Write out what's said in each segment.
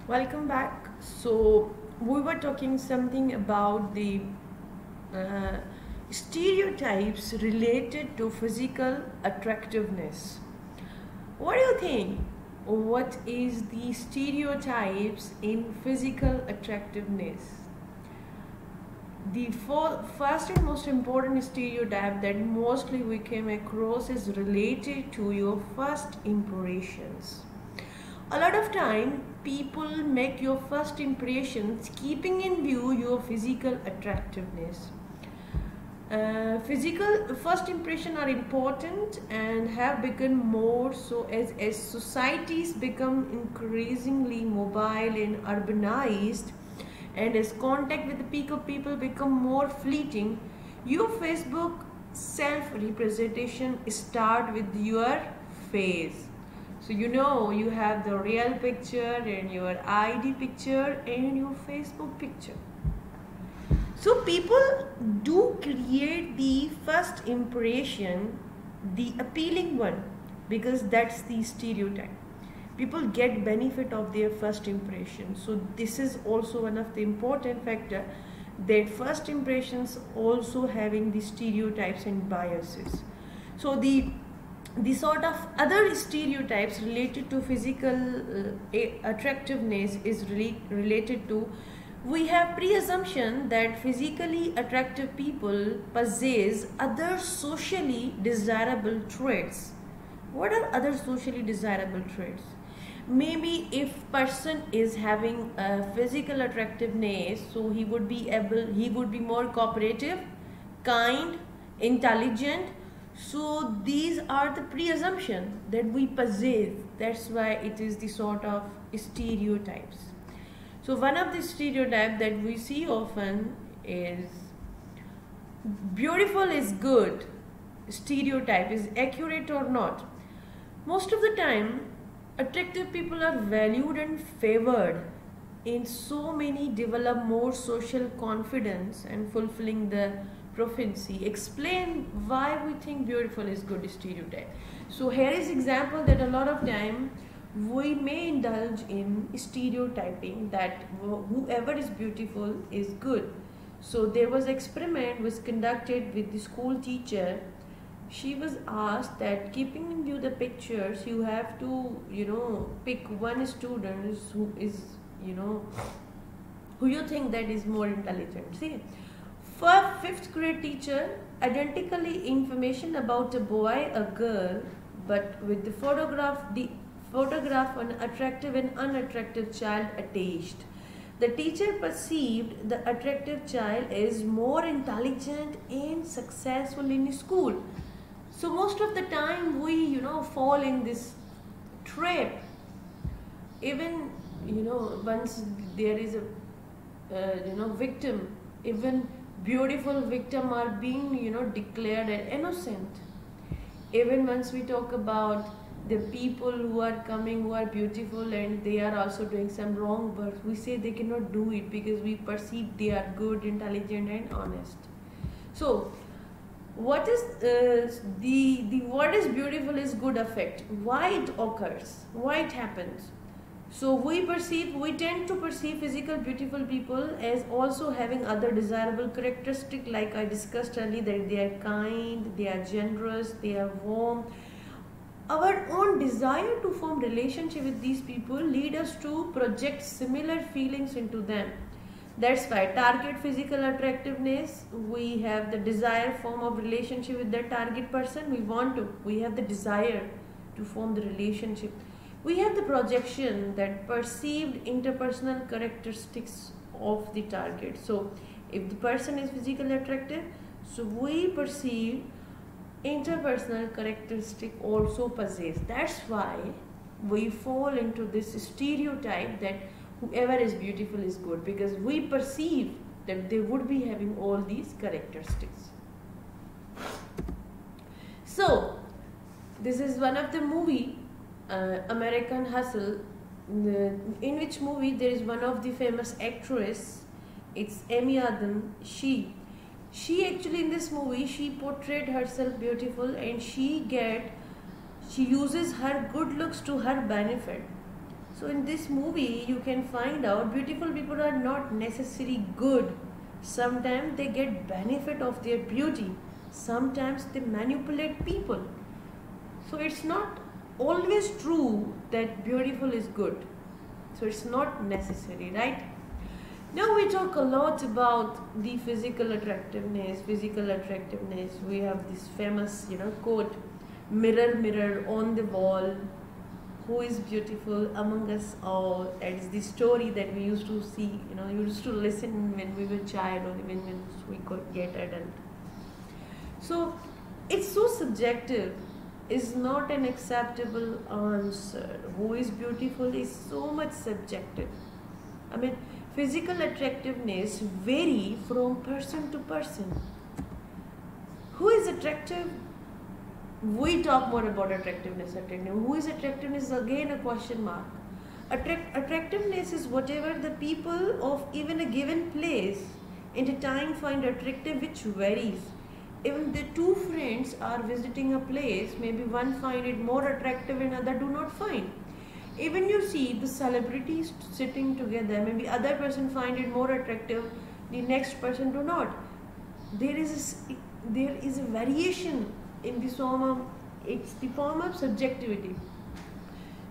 Welcome back. So we were talking something about the uh, stereotypes related to physical attractiveness. What do you think? What is the stereotypes in physical attractiveness? The first and most important stereotype that mostly we came across is related to your first impressions. A lot of time people make your first impressions keeping in view your physical attractiveness. Physical first impression are important and have become more so as societies become increasingly mobile and urbanized, and as contact with the people become more fleeting. Your Facebook self representation start with your face. So you have the real picture and your ID picture and your Facebook picture. So people do create the first impression, the appealing one, because that's the stereotype. People get benefit of their first impression. So this is also one of the important factor, that first impressions also having the stereotypes and biases. So the sort of other stereotypes related to physical attractiveness is related to, we have pre-assumption that physically attractive people possess other socially desirable traits. What are other socially desirable traits? Maybe if person is having a physical attractiveness, so he would be more cooperative, kind, intelligent. So these are the pre-assumption that we possess. That's why it is the sort of stereotypes. So one of the stereotypes that we see often is beautiful is good. Stereotype is accurate or not. Most of the time, attractive people are valued and favored in so many develop more social confidence and fulfilling the prophecy. Explain why we think beautiful is good stereotype. So here is example that a lot of time we may indulge in stereotyping that whoever is beautiful is good. So there was experiment was conducted with the school teacher. She was asked that keeping in view the pictures, you have to pick one student who is who you think that is more intelligent. See, for fifth grade teacher, identically information about a boy, a girl, but with the photograph an attractive and unattractive child attached. The teacher perceived the attractive child is more intelligent and successful in school. So most of the time we fall in this trap. Even once there is a victim, even beautiful victim are being declared innocent. Even once we talk about the people who are coming who are beautiful and they are also doing some wrong work, we say they cannot do it because we perceive they are good, intelligent and honest. So what is the what is beautiful is good effect, why it occurs, why it happens? So we tend to perceive physical beautiful people as also having other desirable characteristics, like I discussed earlier, that they are kind, they are generous, they are warm. Our own desire to form relationship with these people lead us to project similar feelings into them. That's why target physical attractiveness, we have the desired form of relationship with that target person. We have the desire to form the relationship. We have the projection, that perceived interpersonal characteristics of the target. So if the person is physically attractive, so we perceive interpersonal characteristic also possess. That's why we fall into this stereotype that whoever is beautiful is good, because we perceive that they would be having all these characteristics. So this is one of the movie, American Hustle, in which movie there is one of the famous actress, it's Amy Adams. She actually in this movie she portrayed herself beautiful, and she uses her good looks to her benefit. So in this movie you can find out beautiful people are not necessarily good. Sometimes they get benefit of their beauty. Sometimes they manipulate people. So it's not always true that beautiful is good. So it's not necessary, right? Now we talk a lot about the physical attractiveness. We have this famous, quote, mirror, mirror on the wall, who is beautiful among us all. That is the story that we used to see, used to listen when we were child or even when we could get adult. So it's so subjective, is not an acceptable answer. Who is beautiful is so much subjective. I mean, physical attractiveness vary from person to person. Who is attractive? We talk more about attractiveness. Who is attractiveness is again a question mark. Attractiveness is whatever the people of even a given place and a time find attractive, which varies. Even the two friends are visiting a place, maybe one find it more attractive and other do not find. Even you see the celebrities sitting together, maybe other person find it more attractive, the next person do not. There is a variation in the form of, it's the form of subjectivity.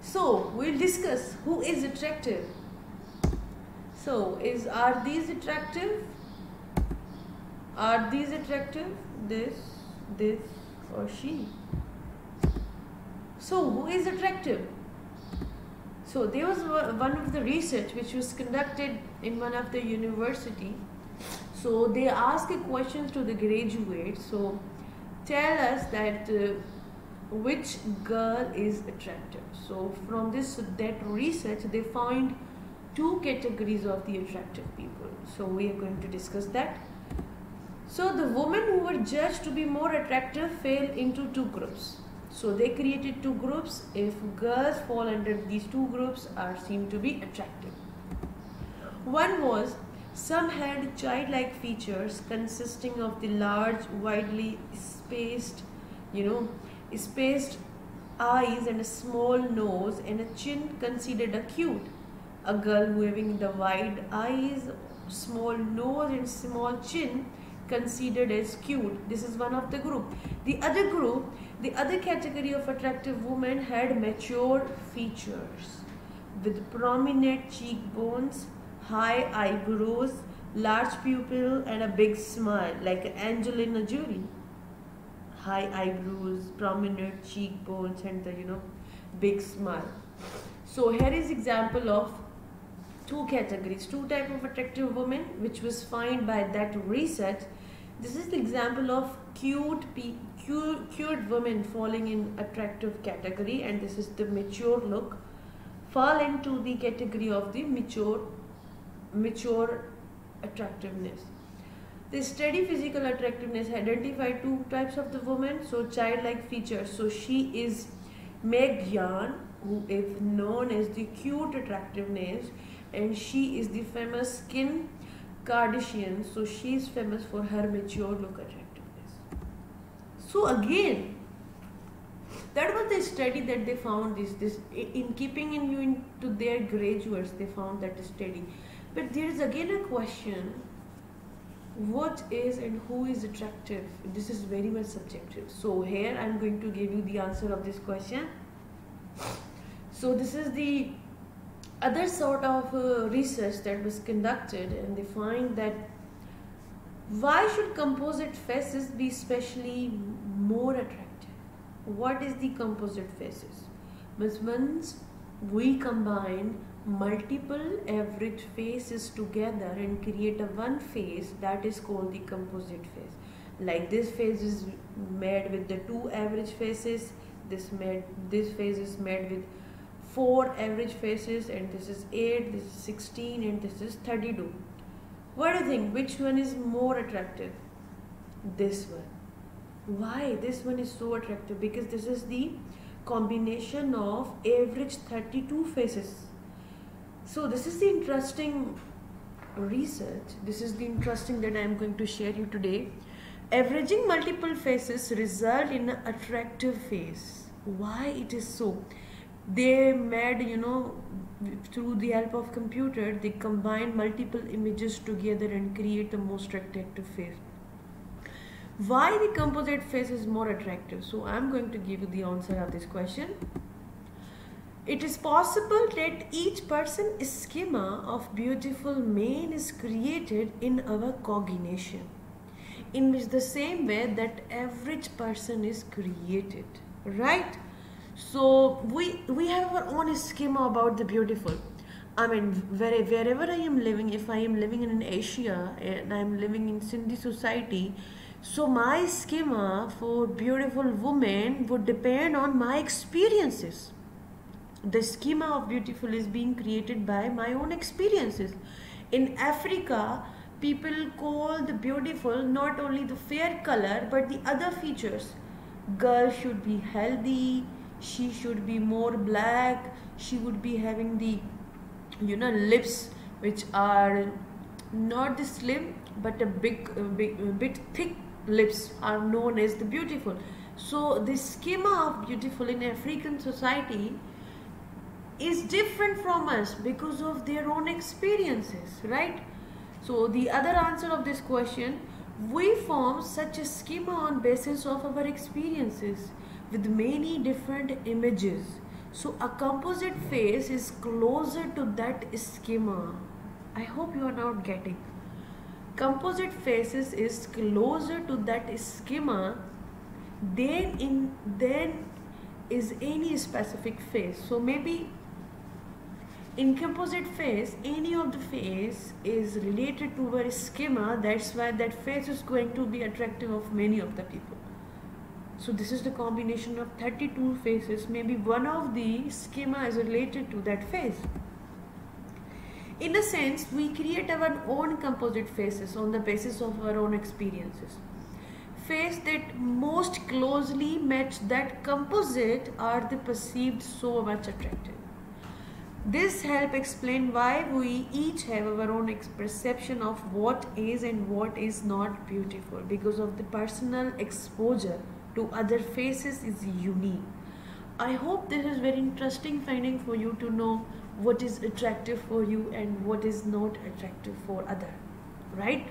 So we'll discuss who is attractive. So are these attractive? Are these attractive? This or she. So who is attractive? So there was one of the research which was conducted in one of the university. So they asked a question to the graduates. So tell us that which girl is attractive. So from that research they find two categories of the attractive people. So we are going to discuss that. So the women who were judged to be more attractive fell into two groups. So they created two groups. If girls fall under these two groups are seen to be attractive. One was, some had childlike features consisting of the large, widely spaced eyes and a small nose and a chin considered cute. A girl who having the wide eyes, small nose and small chin considered as cute. This is one of the group. The other category of attractive women had mature features with prominent cheekbones, high eyebrows, large pupil and a big smile like Angelina Jolie. High eyebrows, prominent cheekbones and the big smile. So here is example of two categories, two type of attractive women which was found by that research. This is the example of cute women falling in attractive category, and this is the mature look fall into the category of the mature attractiveness. The study physical attractiveness identified two types of the woman. So childlike features. So she is Meg Yan, who is known as the cute attractiveness, and she is the famous Kim Kardashian. So she is famous for her mature look attractiveness. So again, that was the study that they found this in keeping into their graduates. They found that study. But there is again a question: what is and who is attractive? This is very much subjective. So here I am going to give you the answer of this question. So this is the other sort of research that was conducted, and they find that why should composite faces be especially more attractive? What is the composite faces? Means we combine multiple average faces together and create a one face that is called the composite face. Like this face is made with the two average faces, this face is made with 4 average faces, and this is 8, this is 16 and this is 32. What do you think? Which one is more attractive? This one. Why this one is so attractive? Because this is the combination of average 32 faces. So this is the interesting research. This is the interesting that I am going to share you today. Averaging multiple faces result in an attractive face. Why it is so? They made through the help of computer, they combine multiple images together and create the most attractive face. Why the composite face is more attractive? So I'm going to give you the answer of this question. It is possible that each person's schema of beautiful man is created in our cognition, in which the same way that average person is created, right? So we have our own schema about the beautiful. I mean, wherever I am living, if I am living in Asia and I am living in Sindhi society, so my schema for beautiful women would depend on my experiences. The schema of beautiful is being created by my own experiences. In Africa, people call the beautiful not only the fair color but the other features. Girl should be healthy, she should be more black, she would be having the lips which are not the slim but a bit thick lips are known as the beautiful. So the schema of beautiful in African society is different from us because of their own experiences, right? So the other answer of this question, we form such a schema on basis of our experiences with many different images. So a composite face is closer to that schema. I hope you are not getting. Composite faces is closer to that schema than is any specific face. So maybe in composite face, any of the face is related to our schema. That's why that face is going to be attractive of many of the people. So this is the combination of 32 faces. Maybe one of the schema is related to that face. In a sense, we create our own composite faces on the basis of our own experiences. Face that most closely match that composite are the perceived so much attractive. This helps explain why we each have our own perception of what is and what is not beautiful, because of the personal exposure to other faces is unique. I hope this is very interesting finding for you to know what is attractive for you and what is not attractive for other, right?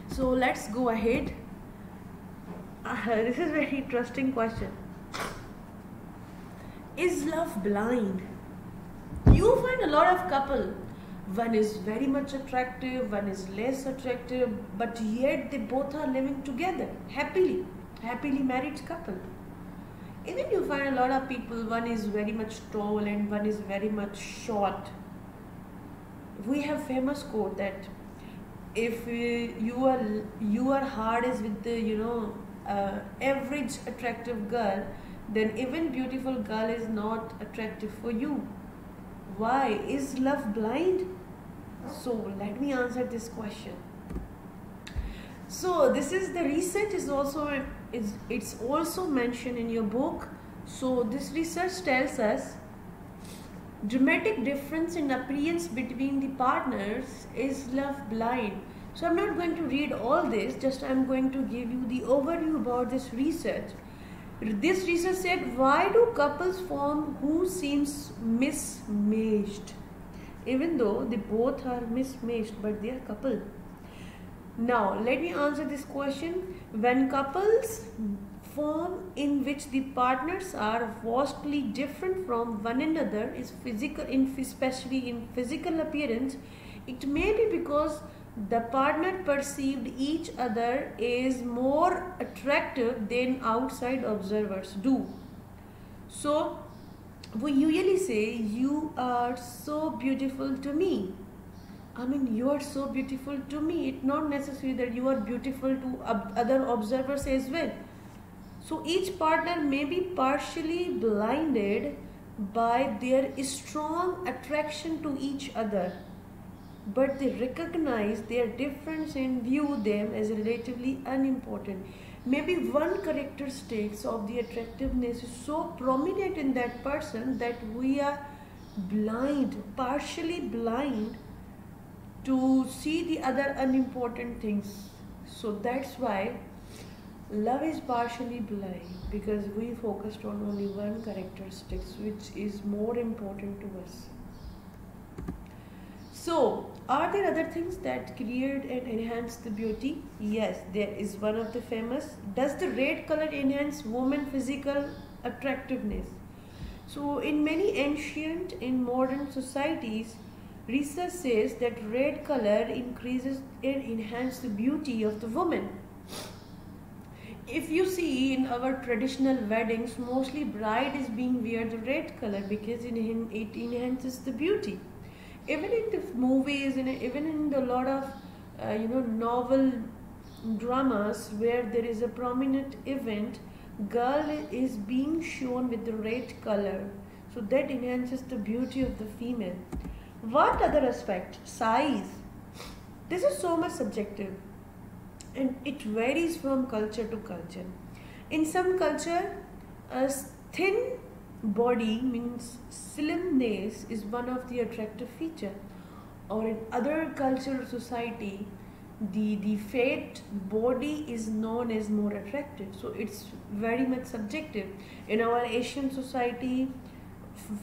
So let's go ahead. This is a very interesting question. Is love blind? You find a lot of couple, one is very much attractive, one is less attractive, but yet they both are living together happily married couple. Even you find a lot of people, one is very much tall and one is very much short. We have famous quote that if you are hard as with the average attractive girl, then even beautiful girl is not attractive for you. Why? Is love blind? So let me answer this question. So this is the research is also it's also mentioned in your book. So this research tells us dramatic difference in appearance between the partners is love blind. So I'm not going to read all this, just I'm going to give you the overview about this research. This research said, why do couples form who seems mismatched? Even though they both are mismatched, but they are couple. Now, let me answer this question. When couples form in which the partners are vastly different from one another, especially in physical appearance, it may be because the partner perceived each other as more attractive than outside observers do. So, we usually say, you are so beautiful to me. I mean, you are so beautiful to me. It's not necessary that you are beautiful to other observers as well. So, each partner may be partially blinded by their strong attraction to each other, but they recognize their difference and view them as relatively unimportant. Maybe one characteristics of the attractiveness is so prominent in that person that we are blind, partially blind to see the other unimportant things. So that's why love is partially blind, because we focused on only one characteristics which is more important to us. So, are there other things that create and enhance the beauty? Yes, there is one of the famous. Does the red color enhance woman physical attractiveness? So, in many ancient and modern societies, research says that red color increases and enhances the beauty of the woman. If you see in our traditional weddings, mostly bride is being wear the red color because it enhances the beauty. Even in the movies, even in the lot of novel dramas where there is a prominent event, girl is being shown with the red color, so that enhances the beauty of the female. What other aspect? Size. This is so much subjective and it varies from culture to culture. In some culture, a thin body means slimness is one of the attractive feature, or in other cultural society, the fat body is known as more attractive. So it's very much subjective. In our Asian society,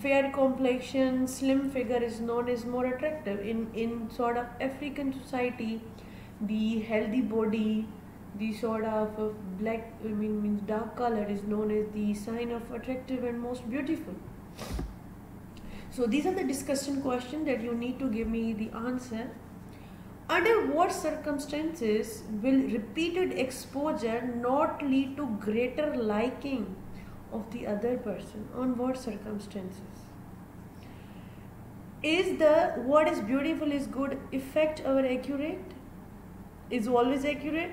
fair complexion, slim figure is known as more attractive. In sort of African society, the healthy body, the sort of black, means dark color is known as the sign of attractive and most beautiful. So these are the discussion questions that you need to give me the answer. Under what circumstances will repeated exposure not lead to greater liking of the other person? On what circumstances? Is the what is beautiful is good effect or accurate? Is always accurate?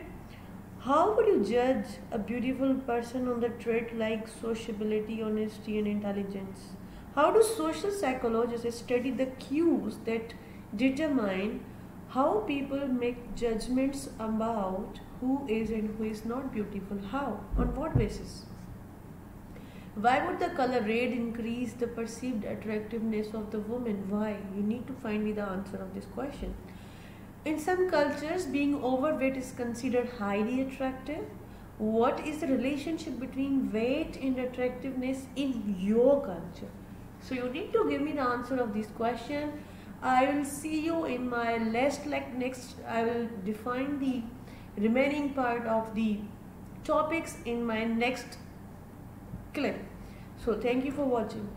How would you judge a beautiful person on the trait like sociability, honesty and intelligence? How do social psychologists study the cues that determine how people make judgments about who is and who is not beautiful? How? On what basis? Why would the color red increase the perceived attractiveness of the woman? Why? You need to find me the answer of this question. In some cultures, being overweight is considered highly attractive. What is the relationship between weight and attractiveness in your culture? So you need to give me the answer of this question. I will see you in my next. I will define the remaining part of the topics in my next clip. So thank you for watching.